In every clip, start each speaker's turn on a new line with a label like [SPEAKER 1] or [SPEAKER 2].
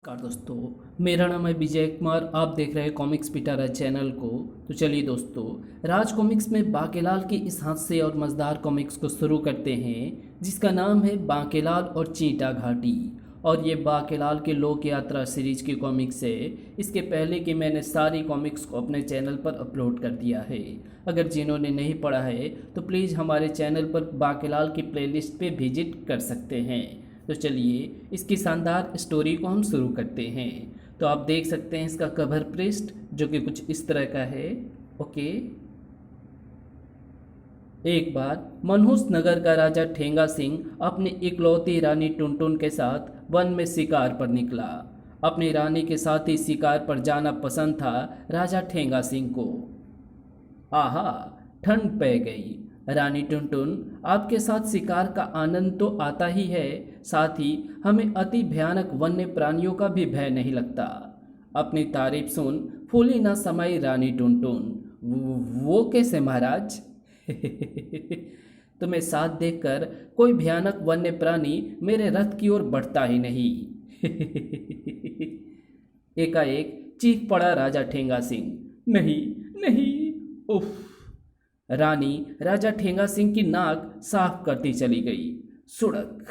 [SPEAKER 1] नमस्कार दोस्तों, मेरा नाम है विजय कुमार। आप देख रहे हैं कॉमिक्स पिटारा चैनल को। तो चलिए दोस्तों, राज कॉमिक्स में बांकेलाल की इस हास्य और मज़ेदार कॉमिक्स को शुरू करते हैं, जिसका नाम है बांकेलाल और चींटा घाटी। और ये बांकेलाल के लोक यात्रा सीरीज की कॉमिक्स है। इसके पहले कि मैंने सारी कॉमिक्स को अपने चैनल पर अपलोड कर दिया है। अगर जिन्होंने नहीं पढ़ा है तो प्लीज़ हमारे चैनल पर बांकेलाल की प्लेलिस्ट पे विजिट कर सकते हैं। तो चलिए इसकी शानदार स्टोरी को हम शुरू करते हैं। तो आप देख सकते हैं इसका कवर पृष्ठ, जो कि कुछ इस तरह का है। ओके। एक बार मनहूस नगर का राजा ठेंगा सिंह अपनी इकलौती रानी टुनटुन के साथ वन में शिकार पर निकला। अपनी रानी के साथ ही शिकार पर जाना पसंद था राजा ठेंगा सिंह को। आहा, ठंड पै गई। रानी टुनटुन, आपके साथ शिकार का आनंद तो आता ही है, साथ ही हमें अति भयानक वन्य प्राणियों का भी भय नहीं लगता। अपनी तारीफ सुन फूली ना समाई रानी टुनटुन। वो कैसे महाराज? तुम्हें साथ देखकर कोई भयानक वन्य प्राणी मेरे रथ की ओर बढ़ता ही नहीं। एकाएक चीख पड़ा राजा ठेंगा सिंह। नहीं नहीं, उफ। रानी राजा ठेंगा सिंह की नाक साफ करती चली गई। सुड़क।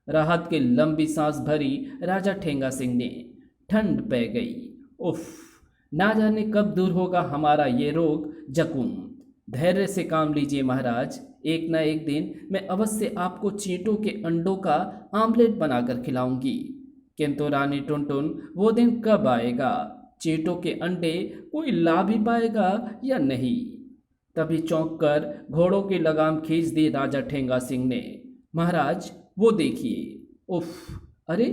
[SPEAKER 1] राहत की लंबी सांस भरी राजा ठेंगा सिंह ने। ठंड पै गई। उफ, ना जाने कब दूर होगा हमारा ये रोग जकुम। धैर्य से काम लीजिए महाराज, एक ना एक दिन मैं अवश्य आपको चींटों के अंडों का आमलेट बनाकर खिलाऊंगी। किंतु रानी टुनटुन, वो दिन कब आएगा? चींटों के अंडे कोई ला भी पाएगा या नहीं? तभी चौंक कर घोड़ों की लगाम खींच दी राजा ठेंगा सिंह ने। महाराज, वो देखिए। उफ, अरे!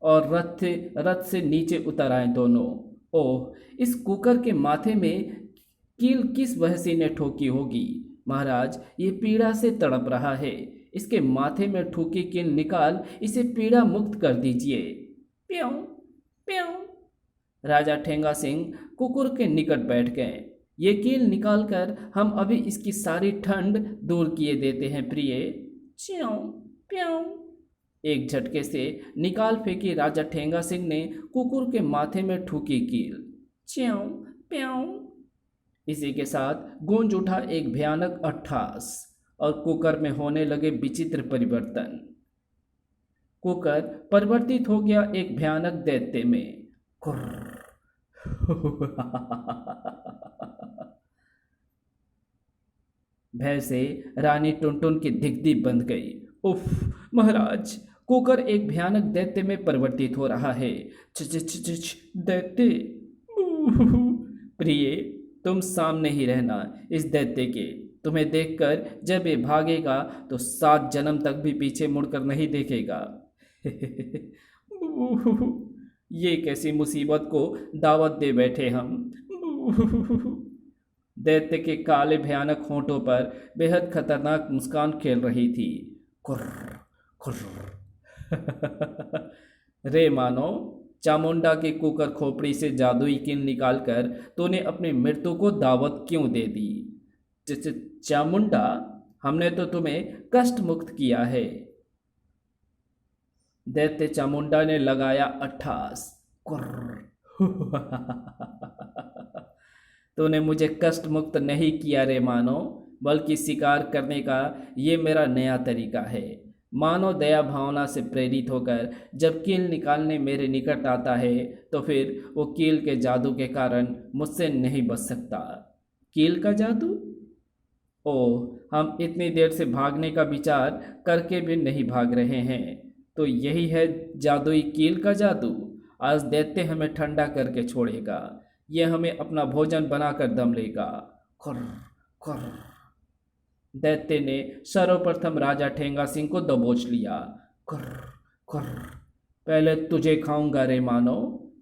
[SPEAKER 1] और रथ से नीचे उतर आए दोनों। ओह, इस कुकर के माथे में कील किस वहसी ने ठोकी होगी? महाराज, ये पीड़ा से तड़प रहा है। इसके माथे में ठोकी कील निकाल इसे पीड़ा मुक्त कर दीजिए। प्याऊं प्याऊं। राजा ठेंगा सिंह कुकुर के निकट बैठ गए। ये कील निकालकर हम अभी इसकी सारी ठंड दूर किए देते हैं प्रिय। च्यों प्याऊं। एक झटके से निकाल फेंकी राजा ठेंगा सिंह ने कुकुर के माथे में ठूकी कील। च्यों प्याऊं। इसी के साथ गूंज उठा एक भयानक अट्ठास और कुकर में होने लगे विचित्र परिवर्तन। कुकर परिवर्तित हो गया एक भयानक दैत्य में। कुर्र। भय से रानी टुनटुन की धिकदी बंद गई। उफ, महाराज, कुकर एक भयानक दैत्य में परिवर्तित हो रहा है। दैत्य। प्रिय, तुम सामने ही रहना इस दैत्य के। तुम्हें देखकर जब ये भागेगा तो 7 जन्म तक भी पीछे मुड़कर नहीं देखेगा। ये कैसी मुसीबत को दावत दे बैठे हम। दैत्य के काले भयानक होंठों पर बेहद खतरनाक मुस्कान खेल रही थी। कुर्र कुर्र। रे मानो, चामुंडा के कुकर खोपड़ी से जादुई कील निकालकर तूने अपनी मृत्यु को दावत क्यों दे दी? चामुंडा, हमने तो तुम्हें कष्ट मुक्त किया है। दैत्य चामुंडा ने लगाया अट्ठास। कुर्र। तूने मुझे कष्ट मुक्त नहीं किया रे मानो, बल्कि शिकार करने का ये मेरा नया तरीका है। मानो दया भावना से प्रेरित होकर जब कील निकालने मेरे निकट आता है तो फिर वो कील के जादू के कारण मुझसे नहीं बच सकता। कील का जादू? ओह, हम इतनी देर से भागने का विचार करके भी नहीं भाग रहे हैं। तो यही है जादुई कील का जादू। आज दैत्य हमें ठंडा करके छोड़ेगा। यह हमें अपना भोजन बनाकर दम लेगा। खुर्र खुर्र। दैत्य ने सर्वप्रथम राजा ठेंगा सिंह को दबोच लिया। खुर्र खुर्र। पहले तुझे खाऊंगा रे मानो।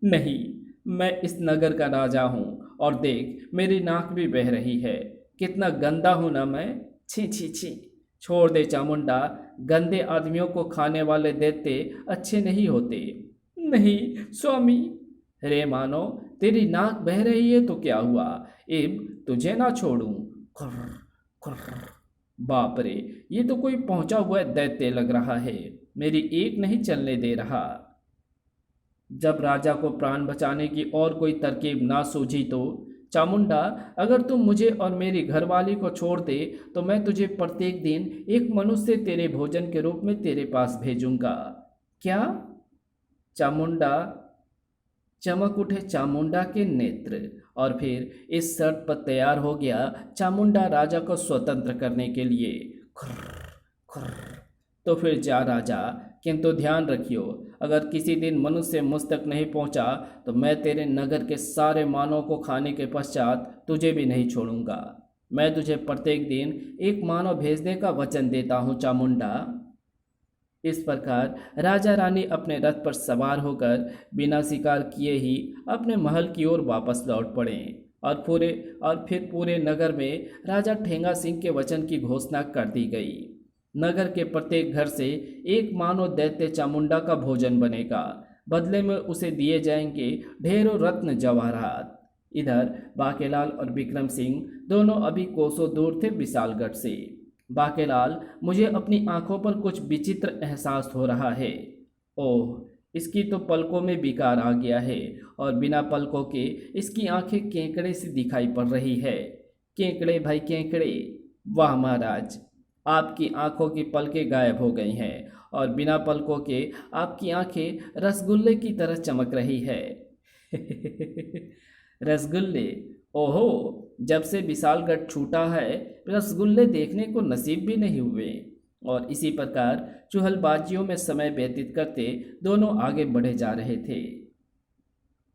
[SPEAKER 1] नहीं, मैं इस नगर का राजा हूँ, और देख मेरी नाक भी बह रही है। कितना गंदा हूँ ना मैं। छी छी छी। छोड़ दे चामुंडा, गंदे आदमियों को खाने वाले दैत्य अच्छे नहीं होते। नहीं स्वामी। रे मानो, तेरी नाक बह रही है तो क्या हुआ, इब तुझे ना छोड़ूं। खुर्र खुर्र। बाप रे, ये तो कोई पहुंचा हुआ दैत्य लग रहा है। मेरी एक नहीं चलने दे रहा। जब राजा को प्राण बचाने की और कोई तरकीब ना सूझी तो चामुंडा, अगर तुम मुझे और मेरी घरवाली को छोड़ दे तो मैं तुझे प्रत्येक दिन एक मनुष्य तेरे भोजन के रूप में तेरे पास भेजूंगा। क्या? चामुंडा, चमक उठे चामुंडा के नेत्र, और फिर इस शर्त पर तैयार हो गया चामुंडा राजा को स्वतंत्र करने के लिए। खुर्र, खुर्र। तो फिर जा राजा, किंतु ध्यान रखियो, अगर किसी दिन मनुष्य मुझ तक नहीं पहुंचा तो मैं तेरे नगर के सारे मानव को खाने के पश्चात तुझे भी नहीं छोड़ूंगा। मैं तुझे प्रत्येक दिन एक मानव भेजने का वचन देता हूँ चामुंडा। इस प्रकार राजा रानी अपने रथ पर सवार होकर बिना शिकार किए ही अपने महल की ओर वापस लौट पड़े, और फिर पूरे नगर में राजा ठेंगा सिंह के वचन की घोषणा कर दी गई। नगर के प्रत्येक घर से एक मानव दैत्य चामुंडा का भोजन बनेगा। बदले में उसे दिए जाएंगे ढेरों रत्न जवाहरात। इधर बाकेलाल और विक्रम सिंह दोनों अभी कोसों दूर थे विशालगढ़ से। बाकेलाल, मुझे अपनी आंखों पर कुछ विचित्र एहसास हो रहा है। ओह, इसकी तो पलकों में विकार आ गया है, और बिना पलकों के इसकी आंखें केकड़े से दिखाई पड़ रही है। केकड़े भाई केकड़े। वाह महाराज, आपकी आंखों की पलकें गायब हो गई हैं, और बिना पलकों के आपकी आंखें रसगुल्ले की तरह चमक रही है। रसगुल्ले? ओहो, जब से विशालगढ़ छूटा है रसगुल्ले देखने को नसीब भी नहीं हुए। और इसी प्रकार चुहलबाजियों में समय व्यतीत करते दोनों आगे बढ़े जा रहे थे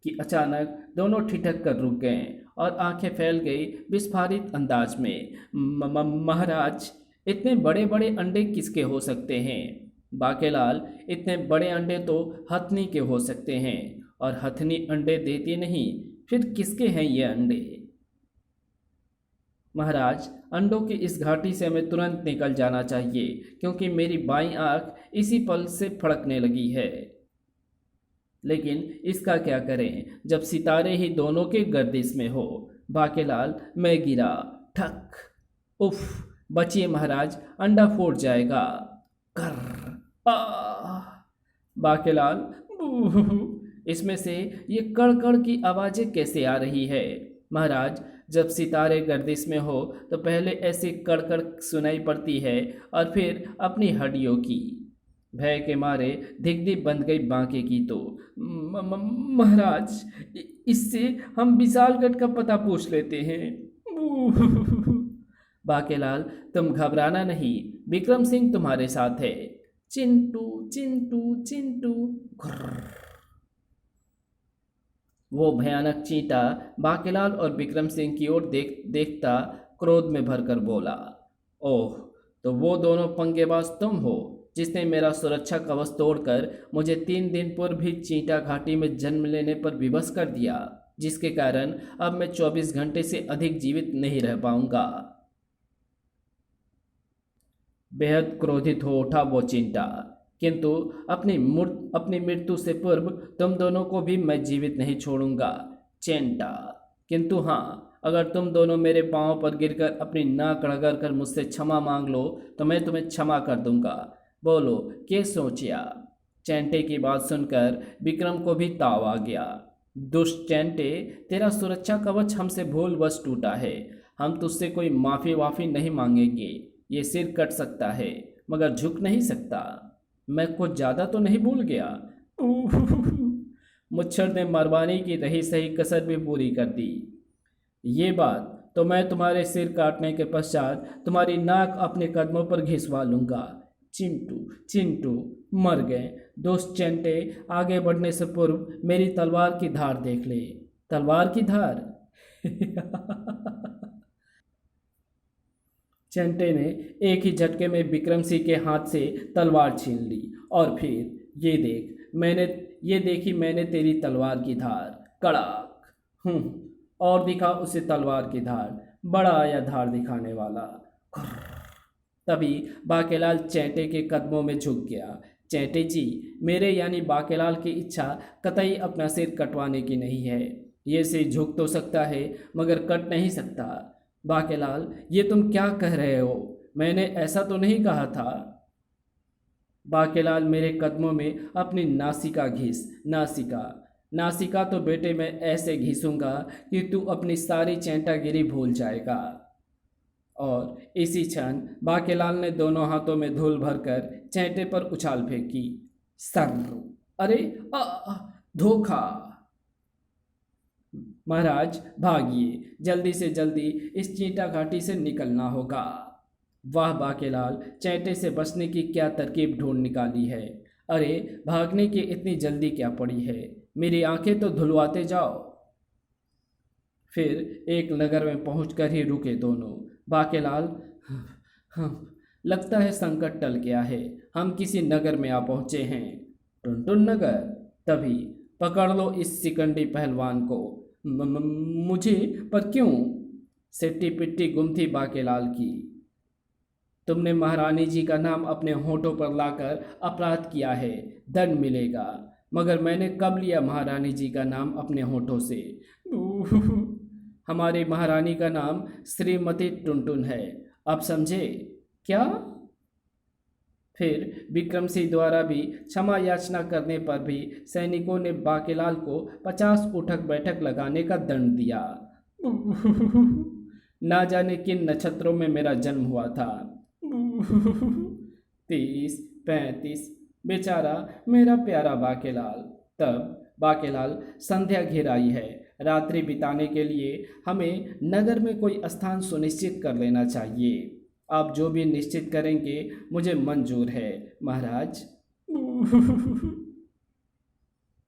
[SPEAKER 1] कि अचानक दोनों ठिठक कर रुक गए और आंखें फैल गई विस्फारित अंदाज में। महाराज, इतने बड़े बड़े अंडे किसके हो सकते हैं? बाकेलाल, इतने बड़े अंडे तो हथनी के हो सकते हैं, और हथनी अंडे देती नहीं, फिर किसके हैं ये अंडे? महाराज, अंडों की इस घाटी से हमें तुरंत निकल जाना चाहिए, क्योंकि मेरी बाईं आंख इसी पल से फड़कने लगी है। लेकिन इसका क्या करें जब सितारे ही दोनों के गर्दिश में हो? बाकेलाल, मैं गिरा। ठक। उफ, बचिए महाराज, अंडा फूट जाएगा। कर। बाकेलाल, इसमें से ये कड़ कड़ की आवाज़ें कैसे आ रही है? महाराज, जब सितारे गर्दिश में हो तो पहले ऐसी कड़कड़ सुनाई पड़ती है, और फिर अपनी हड्डियों की। भय के मारे धिक धिक बंध गई बांके की तो। महाराज, इससे हम विशालगढ़ का पता पूछ लेते हैं। बाकेलाल, तुम घबराना नहीं, विक्रम सिंह तुम्हारे साथ है। चिंटू चिंटू चिंटू। वो भयानक चींटा बाकेलाल और विक्रम सिंह की ओर देखता क्रोध में भरकर बोला, ओह, तो वो दोनों पंगेबाज तुम हो जिसने मेरा सुरक्षा कवच तोड़कर मुझे 3 दिन पूर्व भी चींटा घाटी में जन्म लेने पर विवश कर दिया, जिसके कारण अब मैं 24 घंटे से अधिक जीवित नहीं रह पाऊंगा। बेहद क्रोधित हो उठा वो चिंटा, किंतु अपनी मृत्यु से पूर्व तुम दोनों को भी मैं जीवित नहीं छोड़ूंगा चेंटा। किंतु हाँ, अगर तुम दोनों मेरे पांव पर गिरकर अपनी नाक रगड़ कर मुझसे क्षमा मांग लो तो मैं तुम्हें क्षमा कर दूंगा। बोलो, क्या सोचिया? चैंटे की बात सुनकर विक्रम को भी ताव आ गया। दुष्ट चैंटे, तेरा सुरक्षा कवच हमसे भूलवश टूटा है। हम तुझसे कोई माफ़ी वाफ़ी नहीं मांगेंगे। ये सिर कट सकता है मगर झुक नहीं सकता। मैं कुछ ज़्यादा तो नहीं भूल गया? मुच्छर ने मरवाने की रही सही कसर भी पूरी कर दी। ये बात तो मैं तुम्हारे सिर काटने के पश्चात तुम्हारी नाक अपने कदमों पर घिसवा लूँगा। चिंटू चिंटू मर गए। दोस्त चैंटे, आगे बढ़ने से पूर्व मेरी तलवार की धार देख ले। तलवार की धार? चैंटे ने एक ही झटके में विक्रम सिंह के हाथ से तलवार छीन ली, और फिर ये देखी मैंने तेरी तलवार की धार। कड़ाक। और दिखा उसे तलवार की धार। बड़ा आया धार दिखाने वाला। तभी बाकेलाल चैंटे के कदमों में झुक गया। चैंटे जी, मेरे यानी बाकेलाल की इच्छा कतई अपना सिर कटवाने की नहीं है। ये सिर झुक तो सकता है मगर कट नहीं सकता। बाकेलाल, ये तुम क्या कह रहे हो? मैंने ऐसा तो नहीं कहा था। बाकेलाल मेरे कदमों में अपनी नासिका घिस। नासिका नासिका तो बेटे मैं ऐसे घिसूंगा कि तू अपनी सारी चेंटागिरी भूल जाएगा। और इसी क्षण बाकेलाल ने दोनों हाथों में धूल भरकर चैंटे पर उछाल फेंकी। सर! अरे! धोखा! महाराज भागिए, जल्दी से जल्दी इस चींटा घाटी से निकलना होगा। वाह बाकेलाल, चैंटे से बचने की क्या तरकीब ढूंढ निकाली है। अरे भागने की इतनी जल्दी क्या पड़ी है, मेरी आंखें तो धुलवाते जाओ। फिर एक नगर में पहुंचकर ही रुके दोनों। बाकेलाल, लगता है संकट टल गया है, हम किसी नगर में आ पहुंचे हैं। टुनटुन नगर। तभी, पकड़ लो इस सिकंडी पहलवान को। मुझे? पर क्यों? सिट्टी पिट्टी गुम थी बाकेलाल की। तुमने महारानी जी का नाम अपने होठों पर लाकर अपराध किया है, दंड मिलेगा। मगर मैंने कब लिया महारानी जी का नाम अपने होठों से? हमारी महारानी का नाम श्रीमती टुनटुन है, अब समझे क्या? फिर विक्रम सिंह द्वारा भी क्षमा याचना करने पर भी सैनिकों ने बाकेलाल को 50 उठक बैठक लगाने का दंड दिया। ना जाने किन नक्षत्रों में मेरा जन्म हुआ था। 30, 35, बेचारा मेरा प्यारा बाकेलाल। तब बाकेलाल, संध्या घिर आई है, रात्रि बिताने के लिए हमें नगर में कोई स्थान सुनिश्चित कर लेना चाहिए। आप जो भी निश्चित करेंगे मुझे मंजूर है महाराज।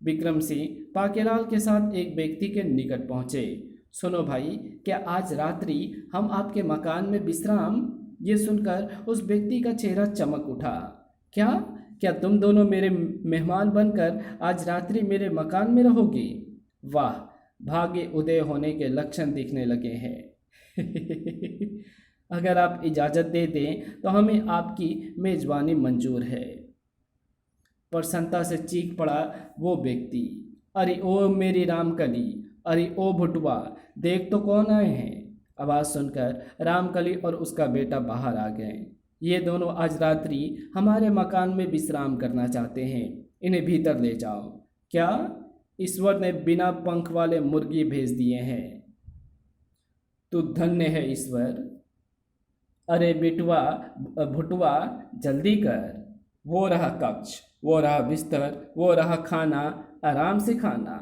[SPEAKER 1] विक्रम सिंह बाकेलाल के साथ एक व्यक्ति के निकट पहुंचे। सुनो भाई, क्या आज रात्रि हम आपके मकान में विश्राम? ये सुनकर उस व्यक्ति का चेहरा चमक उठा। क्या क्या तुम दोनों मेरे मेहमान बनकर आज रात्रि मेरे मकान में रहोगे? वाह, भाग्य उदय होने के लक्षण दिखने लगे हैं। अगर आप इजाज़त दे दें तो हमें आपकी मेज़बानी मंजूर है। प्रसन्नता से चीख पड़ा वो व्यक्ति। अरे ओ मेरी रामकली, अरे ओ भुटवा, देख तो कौन आए हैं। आवाज़ सुनकर रामकली और उसका बेटा बाहर आ गए। ये दोनों आज रात्रि हमारे मकान में विश्राम करना चाहते हैं, इन्हें भीतर ले जाओ। क्या? ईश्वर ने बिना पंख वाले मुर्गी भेज दिए हैं। तू धन्य है ईश्वर। अरे बिटवा, भुटवा, जल्दी कर। वो रहा कक्ष, वो रहा बिस्तर, वो रहा खाना, आराम से खाना।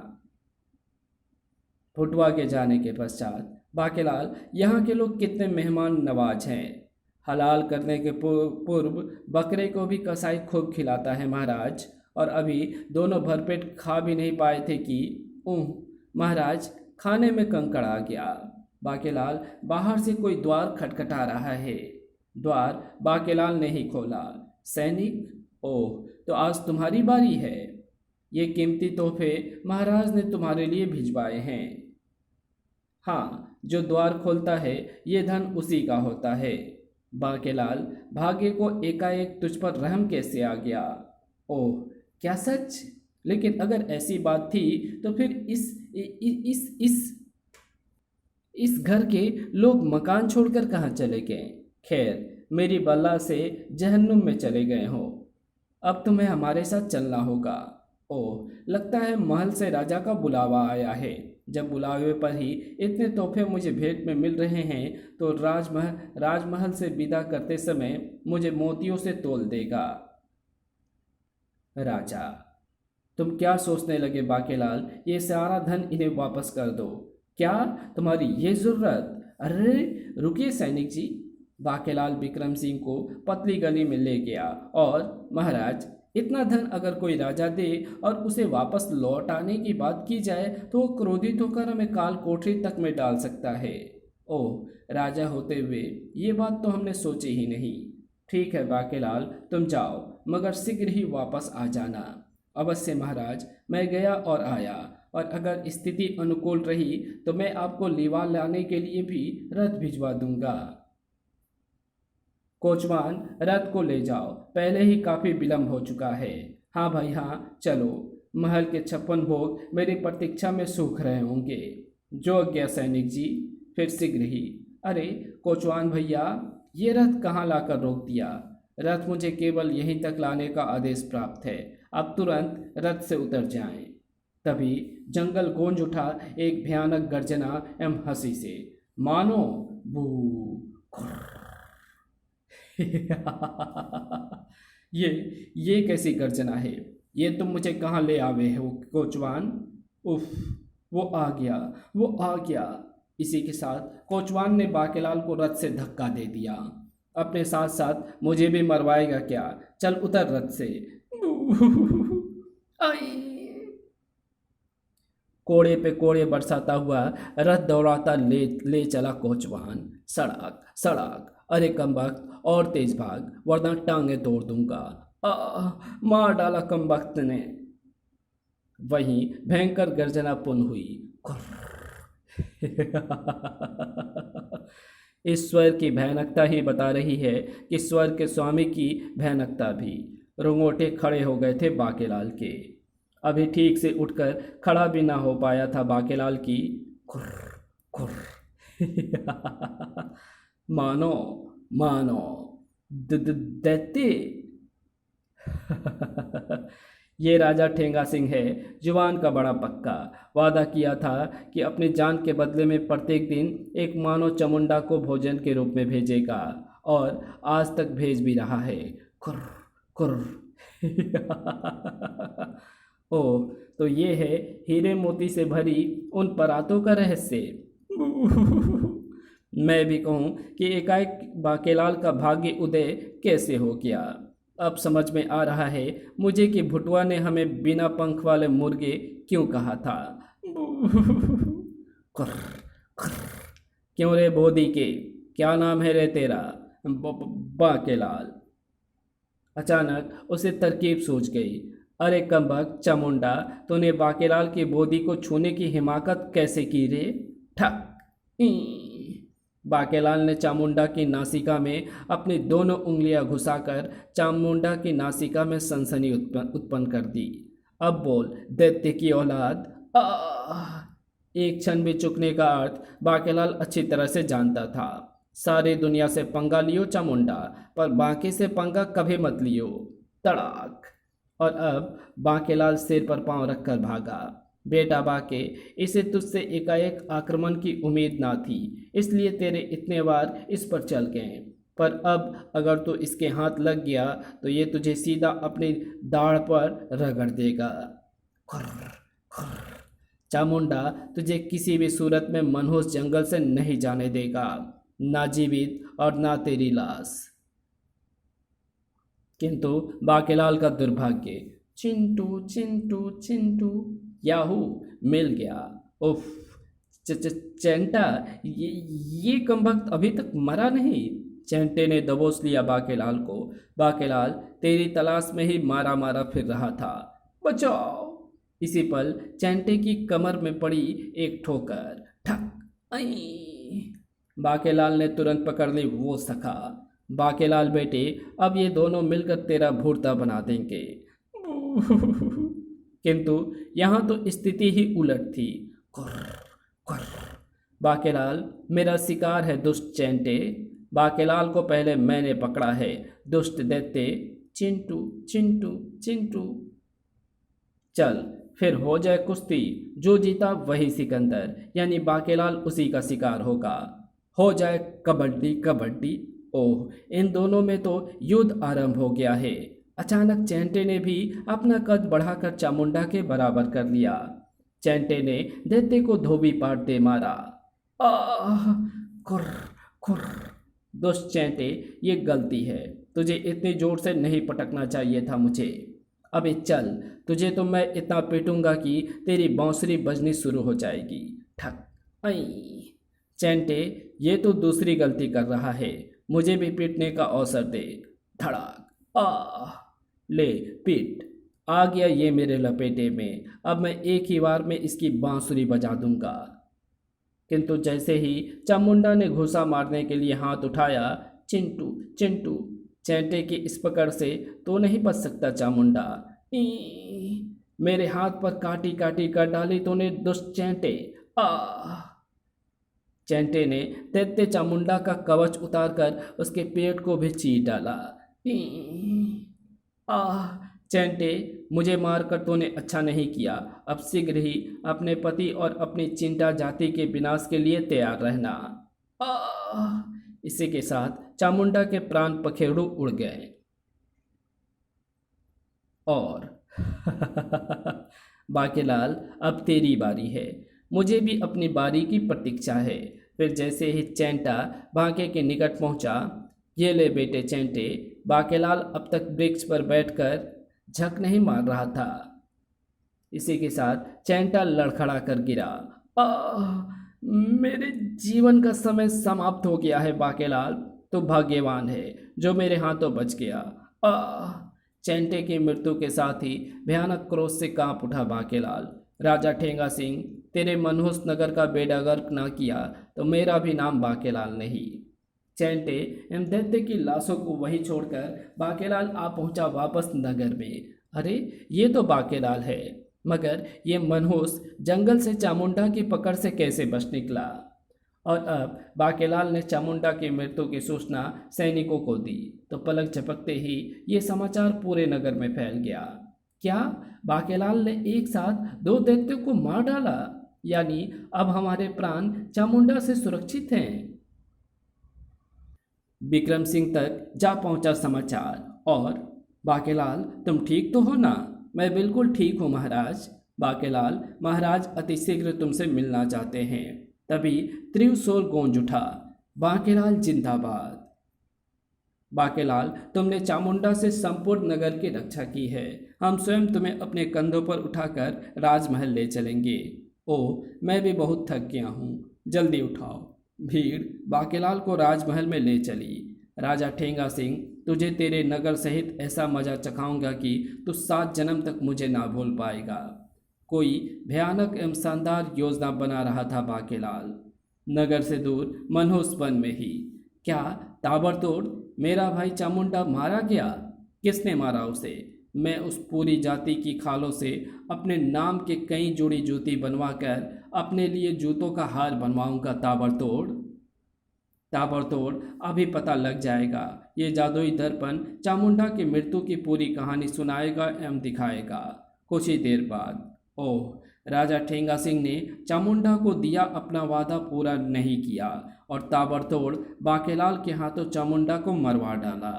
[SPEAKER 1] भुटवा के जाने के पश्चात बाकेलाल, यहाँ के लोग कितने मेहमान नवाज हैं। हलाल करने के पूर्व बकरे को भी कसाई खूब खिलाता है महाराज, और अभी दोनों भरपेट खा भी नहीं पाए थे कि महाराज, खाने में कंकड़ आ गया। बाकेलाल, बाहर से कोई द्वार खटखटा रहा है। द्वार बाकेलाल ने ही खोला। सैनिक, ओह, तो आज तुम्हारी बारी है। ये कीमती तोहफे महाराज ने तुम्हारे लिए भिजवाए हैं। हाँ, जो द्वार खोलता है ये धन उसी का होता है। बाकेलाल, भाग्य को एकाएक तुझ पर रहम कैसे आ गया? ओह, क्या सच? लेकिन अगर ऐसी बात थी तो फिर इस घर के लोग मकान छोड़कर कहाँ चले गए? खैर, मेरी बल्ला से जहन्नुम में चले गए हो। अब तुम्हें हमारे साथ चलना होगा। ओह, लगता है महल से राजा का बुलावा आया है। जब बुलावे पर ही इतने तोहफे मुझे भेंट में मिल रहे हैं तो राजमहल से विदा करते समय मुझे मोतियों से तोल देगा। राजा, तुम क्या सोचने लगे बाकेलाल? ये सारा धन इन्हें वापस कर दो। क्या तुम्हारी ये जरूरत? अरे रुकिए सैनिक जी। बाकेलाल विक्रम सिंह को पतली गली में ले गया और, महाराज, इतना धन अगर कोई राजा दे और उसे वापस लौट आने की बात की जाए तो वो क्रोधित होकर हमें काल कोठरी तक में डाल सकता है। ओह, राजा होते हुए ये बात तो हमने सोची ही नहीं। ठीक है बाकेलाल, तुम जाओ, मगर शीघ्र ही वापस आ जाना। अवश्य महाराज, मैं गया और आया, और अगर स्थिति अनुकूल रही तो मैं आपको लीवा लाने के लिए भी रथ भिजवा दूंगा। कोचवान, रथ को ले जाओ, पहले ही काफ़ी विलंब हो चुका है। हाँ भाई हाँ, चलो। महल के 56 भोग मेरी प्रतीक्षा में सूख रहे होंगे। जो आज्ञा सैनिक जी। फिर शीघ्र ही। अरे कोचवान भैया, ये रथ कहाँ लाकर रोक दिया? रथ मुझे केवल यहीं तक लाने का आदेश प्राप्त है। आप तुरंत रथ से उतर जाएं। तभी जंगल गूंज उठा एक भयानक गर्जना एवं हंसी से। मानो बू ये कैसी गर्जना है? ये तुम मुझे कहाँ ले आवे हो कोचवान? उफ, वो आ गया, वो आ गया। इसी के साथ कोचवान ने बाकेलाल को रथ से धक्का दे दिया। अपने साथ साथ मुझे भी मरवाएगा क्या? चल उतर रथ से। आई। कोड़े पे कोड़े बरसाता हुआ रथ दौड़ाता ले ले चला कोचवान। सड़क सड़क, अरे कमबख्त और तेज भाग, वरना टांगे तोड़ दूंगा। मार डाला कमबख्त ने। वहीं भयंकर गर्जना पुन हुई। इस स्वर की भयानकता ही बता रही है कि स्वर के स्वामी की भयानकता भी। रोंगोटे खड़े हो गए थे बाकेलाल के। अभी ठीक से उठकर खड़ा भी ना हो पाया था बाकेलाल की। खुर खुर। मानो मानो दैत्य। ये राजा ठेंगा सिंह है, जुबान का बड़ा पक्का। वादा किया था कि अपनी जान के बदले में प्रत्येक दिन एक मानव चामुंडा को भोजन के रूप में भेजेगा, और आज तक भेज भी रहा है। खुर खुर। ओह, तो ये है हीरे मोती से भरी उन परातों का रहस्य। मैं भी कहूँ कि एकाएक बाकेलाल का भाग्य उदय कैसे हो गया। अब समझ में आ रहा है मुझे कि भुटवा ने हमें बिना पंख वाले मुर्गे क्यों कहा था। क्यों रे बोदी के, क्या नाम है रे तेरा? बाकेलाल। अचानक उसे तरकीब सूझ गई। अरे कमबख्त चामुंडा, तूने बाकेलाल की बोदी को छूने की हिमाकत कैसे की रे? ठक। बाकेलाल ने चामुंडा की नासिका में अपनी दोनों उंगलियां घुसाकर चामुंडा की नासिका में सनसनी उत्पन्न कर दी। अब बोल दैत्य की औलाद। एक क्षण भी चुकने का अर्थ बाकेलाल अच्छी तरह से जानता था। सारी दुनिया से पंगा लियो चामुंडा, पर बांके से पंगा कभी मत लियो। तड़ाक। और अब बाकेलाल सिर पर पांव रखकर भागा। बेटा बाके, इसे तुझसे एकाएक आक्रमण की उम्मीद ना थी, इसलिए तेरे इतने वार इस पर चल गए। पर अब अगर तू इसके हाथ लग गया तो ये तुझे सीधा अपनी दाढ़ पर रगड़ देगा। खुर्र, खुर्र। चामुंडा तुझे किसी भी सूरत में मनहूस जंगल से नहीं जाने देगा, ना जीवित और ना तेरी लाश। किंतु बाकेलाल का दुर्भाग्य। चिंटू चिंटू चिंटू, याहू, मिल गया। उफ, चैंटा, ये कमबख्त अभी तक मरा नहीं। चैंटे ने दबोच लिया बाकेलाल को। बाकेलाल तेरी तलाश में ही मारा मारा फिर रहा था। बचाओ। इसी पल चैंटे की कमर में पड़ी एक ठोकर। ठक। आई। बाकेलाल ने तुरंत पकड़ ली वो सखा। बाकेलाल बेटे, अब ये दोनों मिलकर तेरा भूरता बना देंगे। किंतु यहाँ तो स्थिति ही उलट थी। कुर्र, कुर्र। बाकेलाल मेरा शिकार है दुष्ट चैंटे। बाकेलाल को पहले मैंने पकड़ा है, दुष्ट दैत्य। चिंटू चिंटू चिंटू। चल फिर हो जाए कुश्ती, जो जीता वही सिकंदर, यानी बाकेलाल उसी का शिकार होगा। हो जाए कबड्डी कबड्डी। ओह, इन दोनों में तो युद्ध आरंभ हो गया है। अचानक चैंटे ने भी अपना कद बढ़ाकर चामुंडा के बराबर कर लिया। चैंटे ने दैत्य को धोबी पाट दे मारा। आह! कुर्र, कुर्र। दुष्ट चैंटे, ये गलती है, तुझे इतनी जोर से नहीं पटकना चाहिए था मुझे। अबे चल, तुझे तो मैं इतना पीटूंगा कि तेरी बांसुरी बजनी शुरू हो जाएगी। ठक। आई। चैंटे, ये तो दूसरी गलती कर रहा है, मुझे भी पीटने का अवसर दे। धड़ाक। आह! ले पीट। आ गया ये मेरे लपेटे में, अब मैं एक ही बार में इसकी बांसुरी बजा दूंगा। किंतु जैसे ही चामुंडा ने घुसा मारने के लिए हाथ उठाया, चिंटू चिंटू, चैंटे की इस पकड़ से तो नहीं बच सकता चामुंडा। मेरे हाथ पर काटी काटी कर डाली तूने दुष्ट चैंटे। आह! चैंटे ने दैत्य चामुंडा का कवच उतारकर उसके पेट को भी चीर डाला। ई, आह। चैंटे, मुझे मारकर तूने अच्छा नहीं किया। अब शीघ्र ही अपने पति और अपनी चिंटा जाति के विनाश के लिए तैयार रहना। आह। इसी के साथ चामुंडा के प्राण पखेरु उड़ गए और बाकेलाल, अब तेरी बारी है। मुझे भी अपनी बारी की प्रतीक्षा है। फिर जैसे ही चैंटा बांके के निकट पहुंचा, ये ले बेटे चैंटे। बाकेलाल अब तक वृक्ष पर बैठकर झक नहीं मार रहा था। इसी के साथ चैंटा लड़खड़ा कर गिरा। आह, मेरे जीवन का समय समाप्त हो गया है बाकेलाल। तो भाग्यवान है जो मेरे हाथों बच गया। आह। चैंटे की मृत्यु के साथ ही भयानक क्रोध से कांप उठा बाकेलाल। राजा ठेंगा सिंह, तेरे मनहूस नगर का बेड़ा गर्क ना किया तो मेरा भी नाम बाकेलाल नहीं। चैंटे एवं दैत्य की लाशों को वहीं छोड़कर बाकेलाल आ पहुंचा वापस नगर में। अरे, ये तो बाकेलाल है, मगर ये मनहूस जंगल से चामुंडा की पकड़ से कैसे बच निकला? और अब बाकेलाल ने चामुंडा की मृत्यु की सूचना सैनिकों को दी तो पलक झपकते ही ये समाचार पूरे नगर में फैल गया। क्या बाकेलाल ने एक साथ दो दैत्यों को मार डाला? यानी अब हमारे प्राण चामुंडा से सुरक्षित हैं। विक्रम सिंह तक जा पहुंचा समाचार। और बाकेलाल, तुम ठीक तो हो ना? मैं बिल्कुल ठीक हूँ महाराज। बाकेलाल, महाराज अतिशीघ्र तुमसे मिलना चाहते हैं। तभी त्रिशूल गूंज उठा, बाकेलाल जिंदाबाद। बाकेलाल, तुमने चामुंडा से संपूर्ण नगर की रक्षा की है। हम स्वयं तुम्हें अपने कंधों पर उठाकर राजमहल ले चलेंगे। ओ, मैं भी बहुत थक गया हूँ, जल्दी उठाओ। भीड़ बाकेलाल को राजमहल में ले चली। राजा ठेंगा सिंह, तुझे तेरे नगर सहित ऐसा मजा चखाऊंगा कि तू 7 जन्म तक मुझे ना भूल पाएगा। कोई भयानक एवं शानदार योजना बना रहा था बाकेलाल। नगर से दूर मनहूस वन में ही। क्या ताबड़तोड़ मेरा भाई चामुंडा मारा गया? किसने मारा उसे? मैं उस पूरी जाति की खालों से अपने नाम के कई जोड़ी जूती बनवाकर अपने लिए जूतों का हार बनवाऊंगा। ताबड़तोड़ ताबड़तोड़ अभी पता लग जाएगा। ये जादुई दर्पण चामुंडा की मृत्यु की पूरी कहानी सुनाएगा एवं दिखाएगा। कुछ ही देर बाद, ओह, राजा ठेंगा सिंह ने चामुंडा को दिया अपना वादा पूरा नहीं किया और ताबड़तोड़ बाकेलाल के हाथों चामुंडा को मरवा डाला।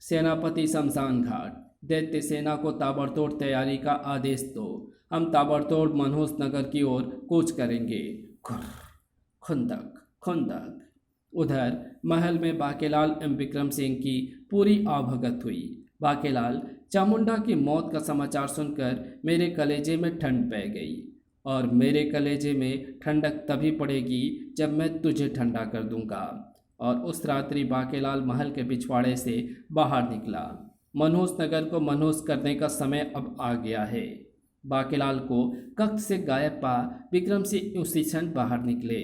[SPEAKER 1] सेनापति शमशान घाट, दैत्य सेना को ताबड़तोड़ तैयारी का आदेश दो। हम ताबड़तोड़ मनहूस नगर की ओर कूच करेंगे। खुंदक खुंदक। उधर महल में बाकेलाल एवं विक्रम सिंह की पूरी आवभगत हुई। बाकेलाल, चामुंडा की मौत का समाचार सुनकर मेरे कलेजे में ठंड पै गई। और मेरे कलेजे में ठंडक तभी पड़ेगी जब मैं तुझे ठंडा कर दूंगा। और उस रात्रि बाकेलाल महल के पिछवाड़े से बाहर निकला। मनहूस नगर को मनहूस करने का समय अब आ गया है। बाकेलाल को कक्ष से गायब पा विक्रम सिंह उसी क्षण बाहर निकले।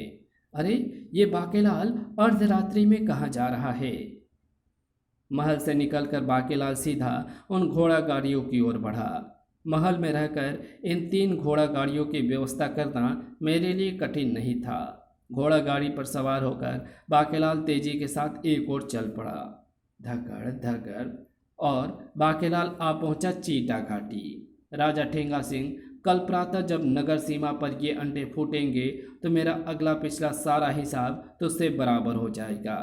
[SPEAKER 1] अरे, ये बाकेलाल अर्धरात्रि में कहाँ जा रहा है? महल से निकलकर बाकेलाल सीधा उन घोड़ा गाड़ियों की ओर बढ़ा। महल में रहकर इन 3 घोड़ा गाड़ियों की व्यवस्था करना मेरे लिए कठिन नहीं था। घोड़ा गाड़ी पर सवार होकर बाकेलाल तेजी के साथ एक ओर चल पड़ा। धकड़ धकड़। और बाकेलाल आ पहुंचा चीटा घाटी। राजा ठेंगा सिंह, कल प्रातः जब नगर सीमा पर ये अंडे फूटेंगे तो मेरा अगला पिछला सारा हिसाब तुझसे बराबर हो जाएगा।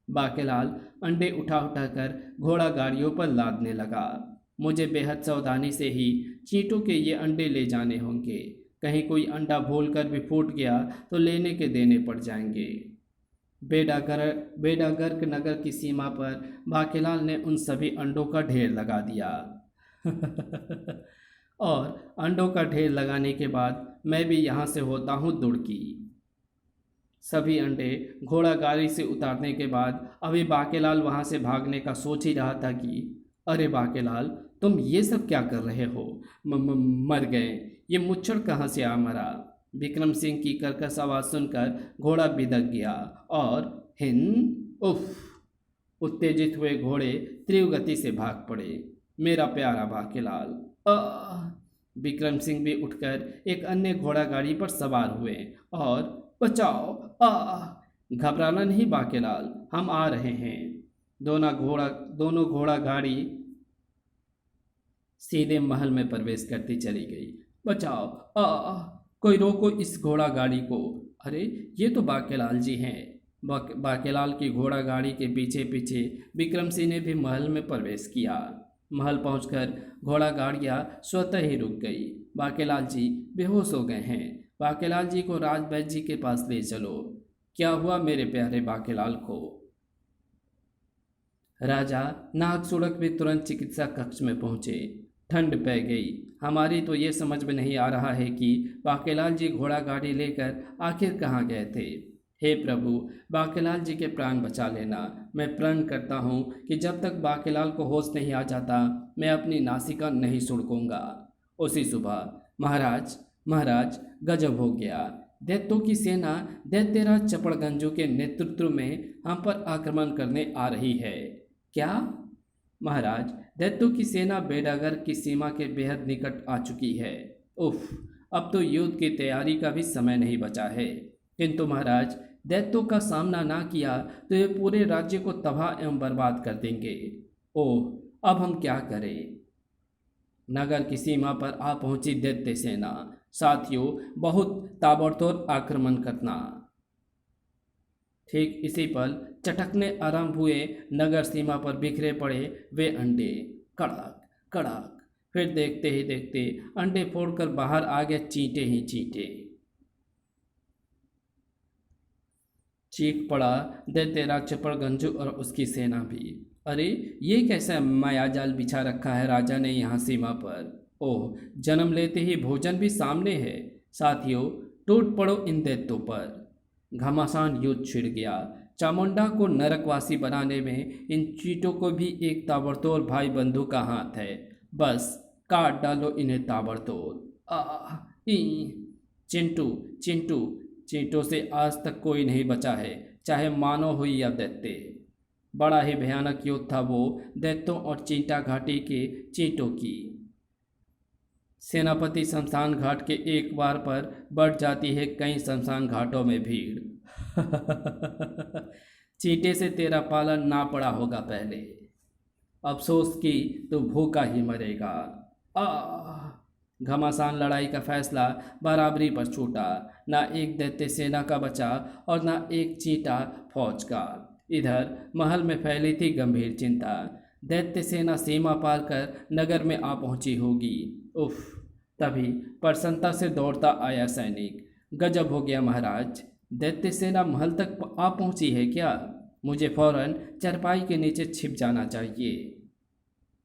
[SPEAKER 1] बाकेलाल अंडे उठा उठाकर घोड़ा गाड़ियों पर लादने लगा। मुझे बेहद सावधानी से ही चींटों के ये अंडे ले जाने होंगे। कहीं कोई अंडा भूलकर भी फूट गया तो लेने के देने पड़ जाएंगे। बेडागर्क नगर की सीमा पर बाकेलाल ने उन सभी अंडों का ढेर लगा दिया। और अंडों का ढेर लगाने के बाद मैं भी यहाँ से होता हूँ दुड़की। सभी अंडे घोड़ा गाड़ी से उतारने के बाद अभी बाकेलाल वहाँ से भागने का सोच ही रहा था कि अरे बाकेलाल, तुम ये सब क्या कर रहे हो? मर गए। ये मुच्छड़ कहाँ से आ मरा? विक्रम सिंह की कर्कश आवाज़ सुनकर घोड़ा बिदक गया और उफ। उत्तेजित हुए घोड़े तीव्र गति से भाग पड़े। मेरा प्यारा बाकेलाल। विक्रम सिंह भी उठकर एक अन्य घोड़ा गाड़ी पर सवार हुए और बचाओ, घबराना नहीं बाकेलाल, हम आ रहे हैं। दोनों घोड़ा गाड़ी सीधे महल में प्रवेश करती चली गई। बचाओ, कोई रोको इस घोड़ा गाड़ी को। अरे ये तो बाकेलाल जी हैं। बाकेलाल की घोड़ा गाड़ी के पीछे पीछे विक्रम सिंह ने भी महल में प्रवेश किया। महल पहुंचकर घोड़ा गाड़ियां स्वतः ही रुक गई। बाकेलाल जी बेहोश हो गए हैं। बाकेलाल जी को राजवैद्य जी के पास ले चलो। क्या हुआ मेरे प्यारे बाकेलाल को? राजा नाग सुड़क भी तुरंत चिकित्सा कक्ष में पहुंचे। ठंड पै गई। हमारी तो ये समझ में नहीं आ रहा है कि बाकेलाल जी घोड़ा गाड़ी लेकर आखिर कहाँ गए थे। हे प्रभु, बाकेलाल जी के प्राण बचा लेना। मैं प्रण करता हूँ कि जब तक बाकेलाल को होश नहीं आ जाता मैं अपनी नासिका नहीं सुड़कूंगा। उसी सुबह महाराज महाराज गजब हो गया। दैत्यों की सेना दैत्यराज चपड़गंजों के नेतृत्व में हम पर आक्रमण करने आ रही है। क्या महाराज? दैत्यों की सेना बेडागर की सीमा के बेहद निकट आ चुकी है। उफ, अब तो युद्ध की तैयारी का भी समय नहीं बचा है। किंतु महाराज, दैत्यों का सामना ना किया तो ये पूरे राज्य को तबाह एवं बर्बाद कर देंगे। ओह, अब हम क्या करें? नगर की सीमा पर आ पहुंची दैत्य सेना। साथियों, बहुत ताबड़तोड़ आक्रमण करना। ठीक इसी पल चटकने आरंभ हुए। नगर सीमा पर बिखरे पड़े वे अंडे। कड़ाक कड़ाक। फिर देखते ही देखते अंडे फोड़कर बाहर आ गए चींटे ही चींटे। चीख पड़ा दैत्यराज चपड़गंजू और उसकी सेना भी। अरे ये कैसा मायाजाल बिछा रखा है राजा ने यहाँ सीमा पर। ओह, जन्म लेते ही भोजन भी सामने है। साथियों, टूट पड़ो इन दैत्यों पर। घमासान युद्ध छिड़ गया। चामुंडा को नरकवासी बनाने में इन चीटों को भी एक ताबड़तोड़ भाई बंधु का हाथ है। बस काट डालो इन्हें ताबड़तोड़। ई चिंटू चिंटू, चींटों से आज तक कोई नहीं बचा है, चाहे मानव हो या दैत्य। बड़ा ही भयानक युद्ध था वो दैत्यों और चींटा घाटी के चींटों की। सेनापति शमशान घाट के एक बार पर बढ़ जाती है कई शमशान घाटों में भीड़। चींटे से तेरा पालन ना पड़ा होगा पहले। अफसोस की तो भूखा ही मरेगा। घमासान लड़ाई का फैसला बराबरी पर छूटा। ना एक दैत्य सेना का बचा और ना एक चींटा फौज का। इधर महल में फैली थी गंभीर चिंता। दैत्य सेना सीमा पार कर नगर में आ पहुंची होगी। उफ, तभी प्रसन्नता से दौड़ता आया सैनिक। गजब हो गया महाराज, दैत्य सेना महल तक आ पहुंची है क्या? मुझे फौरन चरपाई के नीचे छिप जाना चाहिए।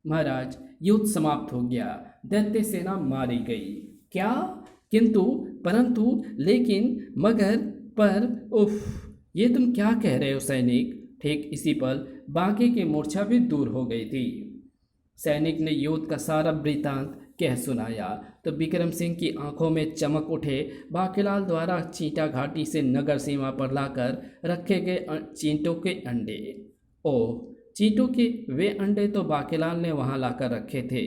[SPEAKER 1] महाराज, युद्ध समाप्त हो गया। दैत्य सेना मारी गई। क्या? किंतु परंतु लेकिन मगर पर उफ, ये तुम क्या कह रहे हो सैनिक? ठीक इसी पल बाकी की मूर्छा भी दूर हो गई थी। सैनिक ने युद्ध का सारा वृतांत कह सुनाया तो विक्रम सिंह की आंखों में चमक उठे। बाकेलाल द्वारा चींटा घाटी से नगर सीमा पर लाकर रखे गए चींटों के अंडे। ओह, चींटों के वे अंडे तो बाकेलाल ने वहां लाकर रखे थे।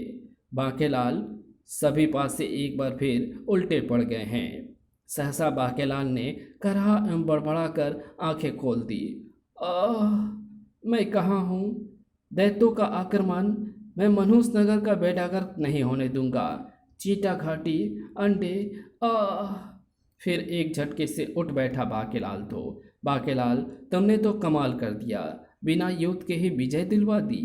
[SPEAKER 1] बाकेलाल सभी पास से एक बार फिर उल्टे पड़ गए हैं। सहसा बाकेलाल ने कराह एवं बड़बड़ा कर आंखें खोल दी। मैं कहाँ हूँ? दैत्यों का आक्रमण मैं मनहूस नगर का बेडागर नहीं होने दूंगा। चींटा घाटी, अंडे। फिर एक झटके से उठ बैठा बाकेलाल। तो बाकेलाल, तुमने तो कमाल कर दिया, बिना युद्ध के ही विजय दिलवा दी।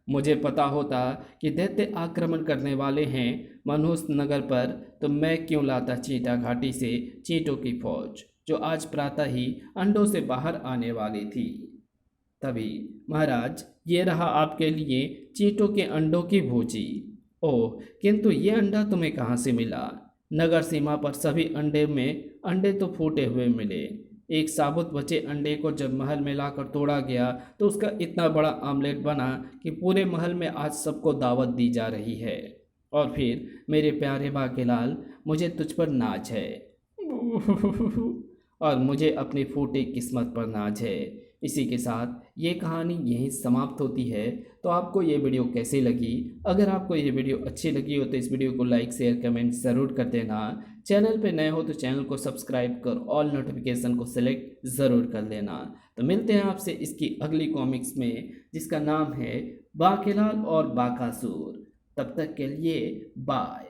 [SPEAKER 1] मुझे पता होता कि दैत्य आक्रमण करने वाले हैं मनहूस नगर पर तो मैं क्यों लाता चींटा घाटी से चींटों की फौज जो आज प्रातः ही अंडों से बाहर आने वाली थी। तभी महाराज, ये रहा आपके लिए चींटों के अंडों की भूजी। ओह, किंतु ये अंडा तुम्हें कहाँ से मिला? नगर सीमा पर सभी अंडे तो फूटे हुए मिले। एक साबुत बचे अंडे को जब महल में लाकर तोड़ा गया तो उसका इतना बड़ा आमलेट बना कि पूरे महल में आज सबको दावत दी जा रही है। और फिर मेरे प्यारे बाकेलाल, मुझे तुझ पर नाज है। और मुझे अपनी फूटी किस्मत पर नाज है। इसी के साथ ये कहानी यहीं समाप्त होती है। तो आपको ये वीडियो कैसी लगी? अगर आपको ये वीडियो अच्छी लगी हो तो इस वीडियो को लाइक शेयर कमेंट ज़रूर कर देना। चैनल पे नए हो तो चैनल को सब्सक्राइब कर ऑल नोटिफिकेशन को सिलेक्ट ज़रूर कर लेना। तो मिलते हैं आपसे इसकी अगली कॉमिक्स में, जिसका नाम है बाकेलाल और बाकासुर। तब तक के लिए बाय।